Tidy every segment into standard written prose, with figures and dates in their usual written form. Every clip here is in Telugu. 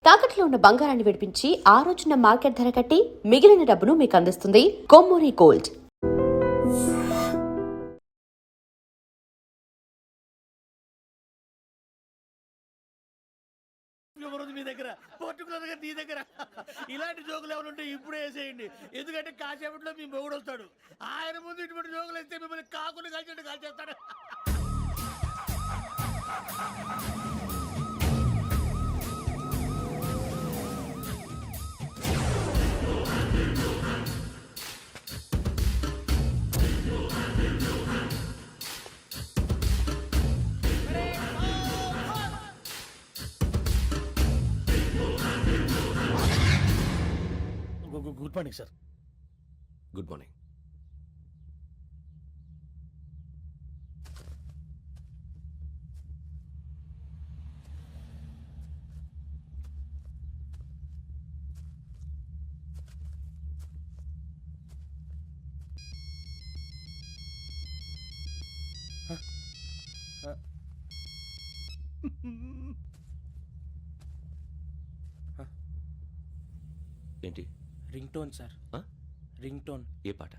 తాకట్లో ఉన్న బంగారాన్ని విడిపించి ఆ రోజున మార్కెట్ ధర కట్టి మిగిలిన డబ్బును మీకు అందిస్తుంది కొమ్మూరి గోల్డ్. మీ దగ్గర పర్టికులర్గా నీ దగ్గర ఇలాంటి జోకులు ఏమైనా ఉంటే ఇప్పుడే వేసేయండి. ఎందుకంటే కాసేపట్లో మీ మొగుడు వస్తాడు. ఆయన ముందు ఇటువంటి జోకులు వేస్తే మిమ్మల్ని కాకులు కాల్చేట్టు కాల్చేస్తాడు. Good morning sir. Good morning. ఏంటి? Ring tone sir. Ring tone. ఏ పాట?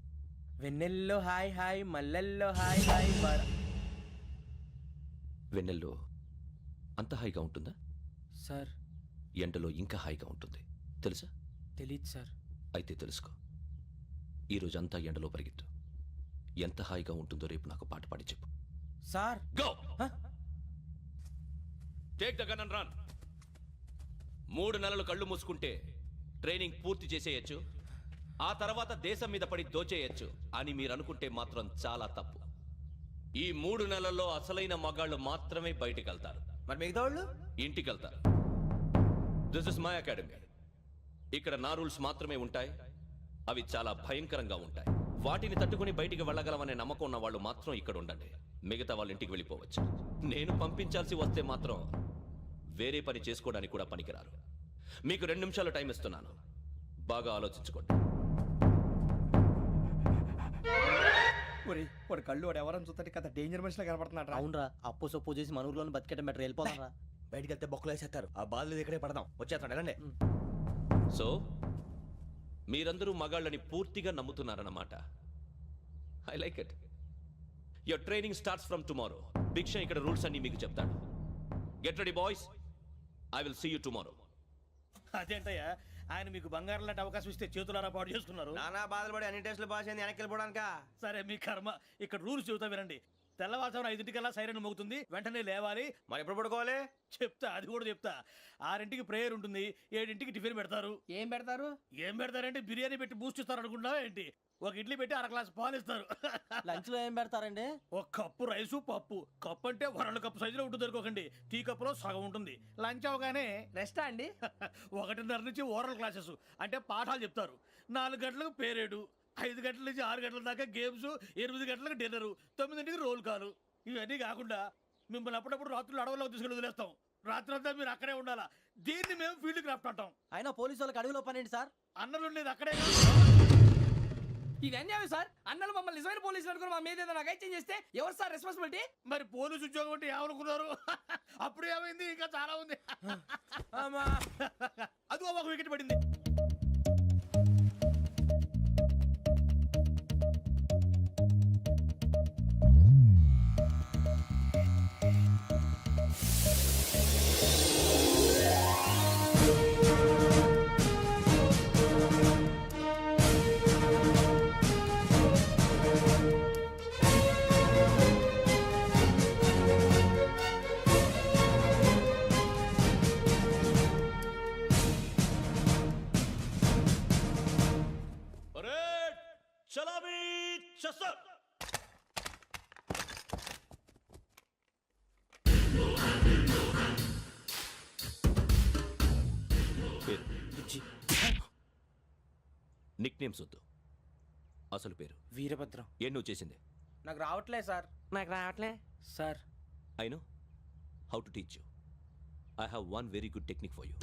వెన్నెల్లో హాయ్ హాయ్ మల్లెల్లో హాయ్ హాయ్ వెన్నెల్లో అంత హాయిగా ఉంటుందా సార్? ఎండలో ఇంకా హాయిగా ఉంటుంది తెలుసా? తెలీదు సార్. అయితే తెలుసుకో. ఈరోజు అంతా ఎండలో పరిగెత్తు. ఎంత హాయిగా ఉంటుందో రేపు నాకు పాట పాడి చెప్పు. Sir go. Take the gun and run. 3 నెలలు కళ్ళు మూసుకుంటే ట్రైనింగ్ పూర్తి చేసేయచ్చు, ఆ తర్వాత దేశం మీద పడి దోచేయచ్చు అని మీరు అనుకుంటే మాత్రం చాలా తప్పు. ఈ 3 నెలల్లో అసలైన మగాళ్ళు మాత్రమే బయటికి వెళ్తారు. మరి మిగతా వాళ్ళు ఇంటికి వెళ్తారు. This is my academy. ఇక్కడ నా రూల్స్ మాత్రమే ఉంటాయి. అవి చాలా భయంకరంగా ఉంటాయి. వాటిని తట్టుకుని బయటికి వెళ్ళగలమనే నమ్మకం ఉన్న వాళ్ళు మాత్రం ఇక్కడ ఉండండి. మిగతా వాళ్ళు ఇంటికి వెళ్ళిపోవచ్చు. నేను పంపించాల్సి వస్తే మాత్రం వేరే పని చేసుకోవడానికి కూడా పనికిరారు. మీకు 2 నిమిషాలు టైం ఇస్తున్నాను. బాగా ఆలోచించుకోండి. వాడు కళ్ళు వాడు ఎవరని చూస్తే కదా డేంజర్ మనిషిలో కనపడుతున్నాడు. అవునరా, అప్పు సొప్పు చేసి మన ఊర్లో బతికేట బెటర్ వెళ్ళిపోతారా. బయటికి వెళ్తే బొక్కలు వేసేస్తారు. ఆ బాధలు ఇక్కడే పడదాం. వచ్చేస్తాడు వెళ్ళండి. సో మీరందరూ మగాళ్ళని పూర్తిగా నమ్ముతున్నారన్నమాట. I like it. Your training starts from tomorrow. Bhiksha ఇక్కడ రూల్స్ అన్ని మీకు చెప్తాడు. Get ready boys. I will see you tomorrow. అదేంటయ్యా, ఆయన మీకు బంగారం లాంటి అవకాశం ఇస్తే చేతులారా పాటు చేసుకున్నారు. నానా బాధలు పడి అన్ని టెస్టులు పాస్ అయింది వెనక్కి వెళ్ళిపోవడానికా? సరే మీ కర్మ. ఇక్కడ రూల్స్ చెబుతా వినండి. తెల్లవారుజామున 5 సైరన్ మోగుతుంది, వెంటనే లేవాలి. మరి ఎప్పుడు పడుకోవాలి? చెప్తా, అది కూడా చెప్తా. 6 ప్రేయర్ ఉంటుంది, 7 టిఫిన్ పెడతారు. ఏం పెడతారు? ఏం పెడతారంటే బిర్యానీ పెట్టి బూస్ట్ ఇస్తారు అనుకుంటున్నావా ఏంటి? ఒక ఇడ్లీ పెట్టి 1/2 గ్లాస్ పాలు ఇస్తారు. లంచ్ లో ఏం పెడతారండి? ఒక కప్పు రైసు పప్పు. కప్పు అంటే 1/2 కప్పు సైజులో ఉంటుంది అనుకోకండి. టీ కప్పులో సగం ఉంటుంది. లంచ్ అవగానే రెస్టా అండి? 1:30 నుంచి ఓరల్ క్లాసెస్ అంటే పాఠాలు చెప్తారు. 4 గంటలకు పేరేడు, 5 గంటల నుంచి 6 గంటల దాకా గేమ్స్, 8 గంటలకు డిన్నరు, 9ంటికి రోల్ కాలు. ఇవన్నీ కాకుండా మిమ్మల్ని అప్పుడప్పుడు రాత్రులు అడవుల్లో తీసుకెళ్ళి వదిలేస్తాం. రాత్రి అంతా మీరు అక్కడే ఉండాలా. దీన్ని మేము ఫీల్డ్ క్రాఫ్ట్ అంటాం. అయినా పోలీసు వాళ్ళకి అడవిలో పని ఏంటి సార్? అన్నలు ఉండేది అక్కడే. ఇది అన్యాయం సార్. అన్నలు మమ్మల్ని నిజమైన పోలీసులు అనుకుని మా మీద ఏదైనా అగైత్యం చేస్తే ఎవరు సార్ రెస్పాన్సిబిలిటీ? మరి పోలీసు ఉద్యోగం అంటే ఏమనుకున్నారు? అప్పుడు ఏమైంది, ఇంకా చాలా ఉంది. అదిగో ఒక వికెట్ పడింది. నిక్ నేమ్స్ వద్దు, అసలు పేరు. వీరభద్రం. ఏం నువ్వు చేసింది? నాకు రావట్లే సార్. నాకు రావట్లే sir. I know how to teach you. I have one very good technique for you.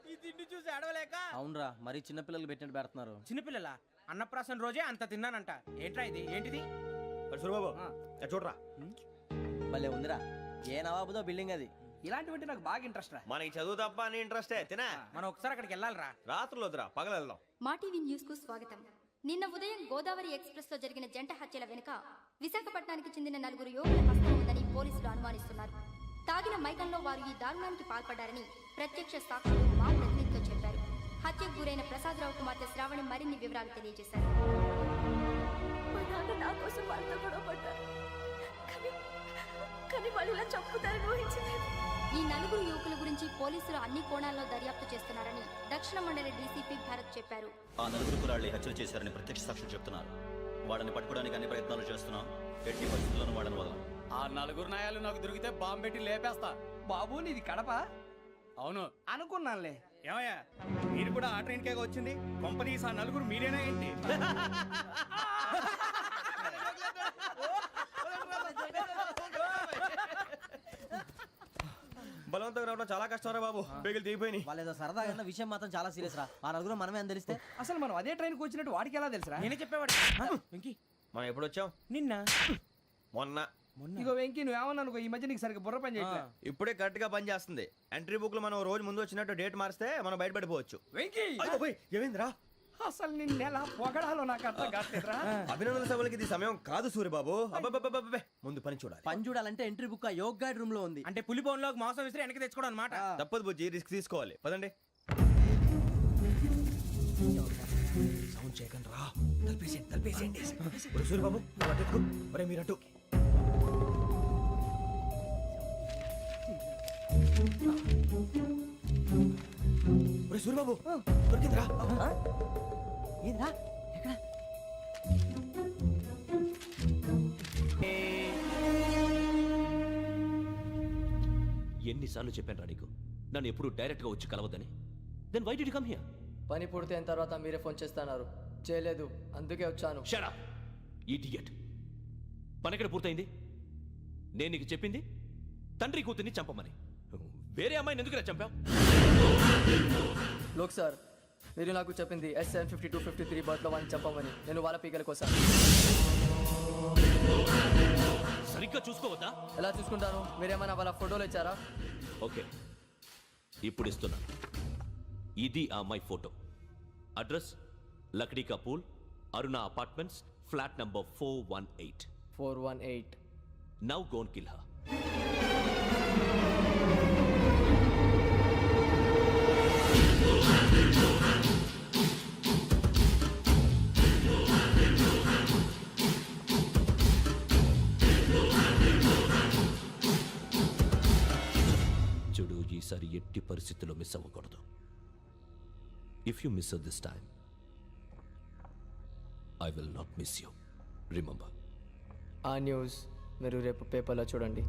ఈ తిండి చూసి అడవలేక. అవునరా మరి చిన్నపిల్లలు పెట్టినట్టు పెడుతున్నారు. చిన్నపిల్లల అన్నప్రాసన రోజే అంత తిన్నానంట. ఏంట్రా ఇది? ఏంటిది? సూరిబాబు చూడరా భలే ఉందిరా. ఏ నవాబుదో బిల్డింగ్ అది. ఇలాంటివంటే నాకు బాగా ఇంట్రెస్ట్ రా. మనకి చదువు తప్ప అని ఇంట్రెస్టే తినా. మనం ఒకసారి అక్కడికి వెళ్ళాలిరా. రాత్రులు వద్దురా పగలు వెళ్దాం. మా టీవీ న్యూస్ కు స్వాగతం. నిన్న ఉదయం గోదావరి ఎక్స్ప్రెస్ లో జరిగిన జంట హత్యల వెనుక విశాఖపట్నానికి చెందిన 4 యువకుల హస్తం ఉందని పోలీసులు అనుమానిస్తున్నారు. తాగిన మైకంలో వారు ఈ దారుణానికి పాల్పడ్డారని ప్రత్యక్ష సాక్షులు మా ప్రతినిధితో చెప్పారు. హత్యకు గురైన ప్రసాదరావు కుమార్తె శ్రావణి మరిన్ని వివరాలు తెలియజేశారు. మా నాన్న నా కోసం వాళ్ళతో గొడవ పడ్డారు. కానీ వాళ్ళు ఇలా చంపుతారని ఊహించలేదు. ఈ 4 యువకుల గురించి పోలీసులు అన్ని కోణాల్లో దర్యాప్తు చేస్తున్నారని దక్షిణ మండలి డీసీపీ భరత్ చెప్పారు. ఆ 4 కురాళ్ళు హత్యలు చేశారని ప్రత్యక్ష సాక్షులు చెప్తున్నారు. వాళ్ళని పట్టుకోవడానికి అన్ని ప్రయత్నాలు చేస్తున్నాం. ఎట్టి పరిస్థితుల్లోనూ వాళ్ళని వదలం. ఆ 4 నాయాలు నాకు దొరికితే బాంబు పెట్టి లేపేస్తా. బాబు నీది కడప? అవును అనుకున్నానులే. ఏమయ్యా మీరు కూడా ఆ ట్రైన్ కేగా వచ్చింది? కంపెనీస్ ఆ 4 మీరేనా ఏంటి? బలవంతంగా రావడం చాలా కష్టం రా బాబు. బేగులు దిగిపోయినాయి. వాళ్ళు ఏదో సరదాగా ఉన్న విషయం మాత్రం చాలా సీరియస్ రా. ఆ నలుగురు మనమే అని తెలిస్తే అసలు మనం అదే ట్రైన్కి వచ్చినట్టు వాడికి ఎలా తెలుసురా? నేనే చెప్పేవాడు. వెంకీ మనం ఎప్పుడు వచ్చాం? నిన్న మొన్న. ఇగో వెంకీ నువ్వేమన్నా అనుకో, ఈ మధ్య నీకు సరిగ్గా బుర్ర పని చేయట్లే. ఇప్పుడే కరెక్ట్ గా పని చేస్తుంది. ఎంట్రీ బుక్ లో మనం రోజు ముందు వచ్చినట్టు డేట్ మారిస్తే మనం బయటపడిపోవచ్చు. వెంకీ ఏమైందిరా? అసలు నిన్న ఎలా పొగడాలో నాకు అర్థం కాట్లేదురా. అభినందన సభలకి ఇది సమయం కాదు సూరిబాబు. అబ్బబ్బబ్బబ్బబ్బే. ముందు పని చూడాలి. పని చూడాలంటే ఎంట్రీ బుక్ ఆ యోగ్ గైడ్ రూమ్ లో ఉంది. అంటే పులి బోన్లోకి మాంసం విసిరి వెనక్కి తెచ్చుకోవడం అనమాట. తప్పదు బుజ్జి, రిస్క్ తీసుకోవాలి. పదండి. సౌండ్ చేయకండి రా. తలపేసేయండి. ఒరే సూరిబాబు నువ్వు అటు ఎత్తుకో. ఒరే మీరు అటు. ఒరే సూరిబాబు దొరికిందిరా. ఏంద్రా ఎక్కడ? ఎన్నిసార్లు చెప్పాను రా నీకు నన్ను ఎప్పుడు డైరెక్ట్ గా వచ్చి కలవద్దని? Then why did you come here? పని పూర్తయిన తర్వాత మీరే ఫోన్ చేస్తున్నారు. చేయలేదు, అందుకే వచ్చాను. Shut up idiot. పని ఎక్కడ పూర్తయింది? నేను నీకు చెప్పింది తండ్రి కూతుర్ని చంపమని. వేరే అమ్మాయిని ఎందుకు చంపావు? లోక్ సార్, మీరు నాకు చెప్పింది SN5253 బర్త్లో వాడిని చంపమని. నేను వాళ్ళ పీకల కోసం. సరిగ్గా చూసుకోవద్దా? ఎలా చూసుకుంటాను? మీరేమైనా వాళ్ళ ఫోటోలు ఇచ్చారా? ఓకే, ఇప్పుడు ఇస్తున్నా. ఇది ఆ అమ్మాయి photo. Address Lakdi కపూల్, Aruna apartments, flat number 418. 418. Now go and kill her. చూడు, ఈసారి ఎట్టి పరిస్థితుల్లో మిస్ అవ్వకూడదు. If you miss this time I will not miss you. Remember. ఆ న్యూస్ మీరు రేపు పేపర్లో చూడండి.